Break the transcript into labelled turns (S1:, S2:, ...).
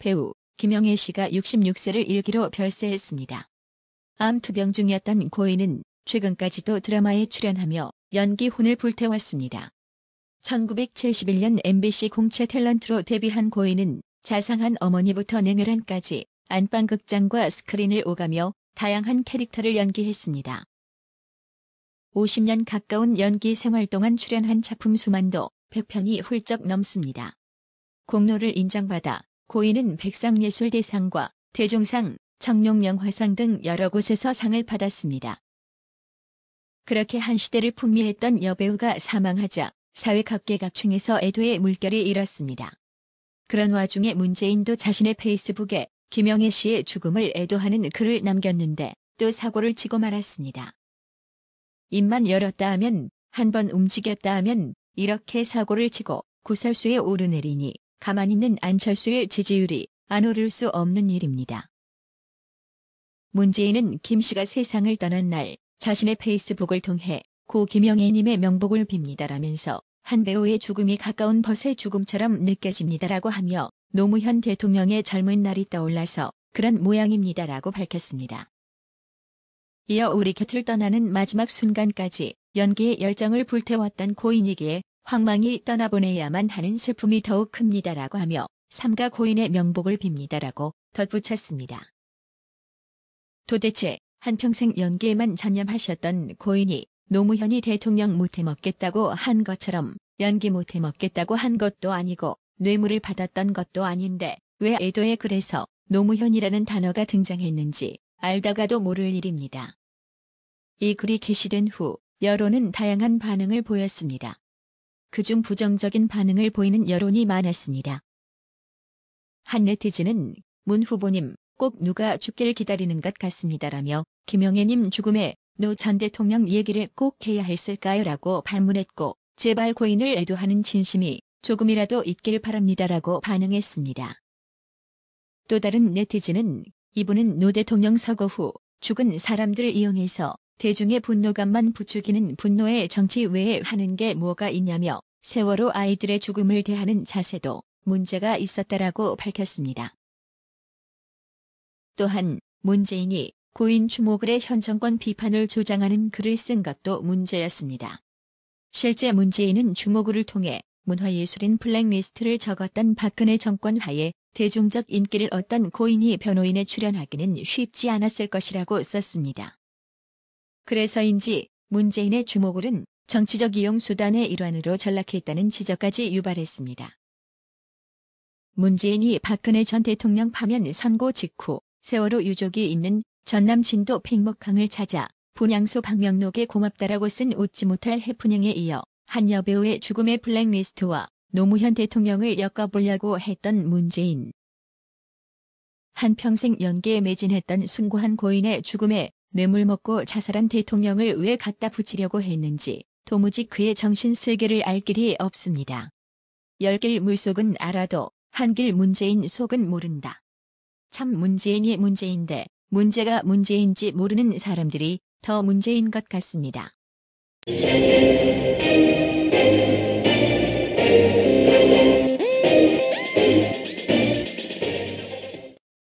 S1: 배우 김영애 씨가 66세를 일기로 별세했습니다. 암투병 중이었던 고인은 최근까지도 드라마에 출연하며 연기 혼을 불태웠습니다. 1971년 MBC 공채 탤런트로 데뷔한 고인은 자상한 어머니부터 냉혈한까지 안방극장과 스크린을 오가며 다양한 캐릭터를 연기했습니다. 50년 가까운 연기 생활 동안 출연한 작품 수만도 100편이 훌쩍 넘습니다. 공로를 인정받아 고인은 백상예술대상과 대종상, 청룡영화상 등 여러 곳에서 상을 받았습니다. 그렇게 한 시대를 풍미했던 여배우가 사망하자 사회 각계각층에서 애도의 물결이 일었습니다. 그런 와중에 문재인도 자신의 페이스북에 김영애 씨의 죽음을 애도하는 글을 남겼는데 또 사고를 치고 말았습니다. 입만 열었다 하면, 한번 움직였다 하면 이렇게 사고를 치고 구설수에 오르내리니 가만히 있는 안철수의 지지율이 안 오를 수 없는 일입니다. 문재인은 김 씨가 세상을 떠난 날 자신의 페이스북을 통해 고 김영애님의 명복을 빕니다라면서 한 배우의 죽음이 가까운 벗의 죽음처럼 느껴집니다라고 하며 노무현 대통령의 젊은 날이 떠올라서 그런 모양입니다라고 밝혔습니다. 이어 우리 곁을 떠나는 마지막 순간까지 연기의 열정을 불태웠던 고인이기에 황망히 떠나보내야만 하는 슬픔이 더욱 큽니다라고 하며 삼가 고인의 명복을 빕니다라고 덧붙였습니다. 도대체 한평생 연기에만 전념하셨던 고인이 노무현이 대통령 못해먹겠다고 한 것처럼 연기 못해먹겠다고 한 것도 아니고 뇌물을 받았던 것도 아닌데 왜 애도에 그래서 노무현이라는 단어가 등장했는지 알다가도 모를 일입니다. 이 글이 게시된 후 여론은 다양한 반응을 보였습니다. 그중 부정적인 반응을 보이는 여론이 많았습니다. 한 네티즌은 문 후보님 꼭 누가 죽길 기다리는 것 같습니다라며 김영애님 죽음에 노 전 대통령 얘기를 꼭 해야 했을까요? 라고 반문했고 제발 고인을 애도하는 진심이 조금이라도 있길 바랍니다라고 반응했습니다. 또 다른 네티즌은 이분은 노 대통령 서거 후 죽은 사람들을 이용해서 대중의 분노감만 부추기는 분노의 정치 외에 하는 게 뭐가 있냐며 세월호 아이들의 죽음을 대하는 자세도 문제가 있었다라고 밝혔습니다. 또한 문재인이 고인 추모글에 현 정권 비판을 조장하는 글을 쓴 것도 문제였습니다. 실제 문재인은 추모글을 통해 문화예술인 블랙리스트를 적었던 박근혜 정권 하에 대중적 인기를 얻던 고인이 변호인에 출연하기는 쉽지 않았을 것이라고 썼습니다. 그래서인지 문재인의 추모글은 정치적 이용 수단의 일환으로 전락했다는 지적까지 유발했습니다. 문재인이 박근혜 전 대통령 파면 선고 직후 세월호 유족이 있는 전남 진도 팽목항을 찾아 분향소 박명록에 고맙다라고 쓴 웃지 못할 해프닝에 이어 한 여배우의 죽음의 블랙리스트와 노무현 대통령을 엮어보려고 했던 문재인. 한평생 연기에 매진했던 숭고한 고인의 죽음에 뇌물 먹고 자살한 대통령을 왜 갖다 붙이려고 했는지 도무지 그의 정신 세계를 알 길이 없습니다. 열길 물속은 알아도 한길 문재인 속은 모른다. 참 문재인이 문제인데 문제가 문제인지 모르는 사람들이 더 문제인 것 같습니다.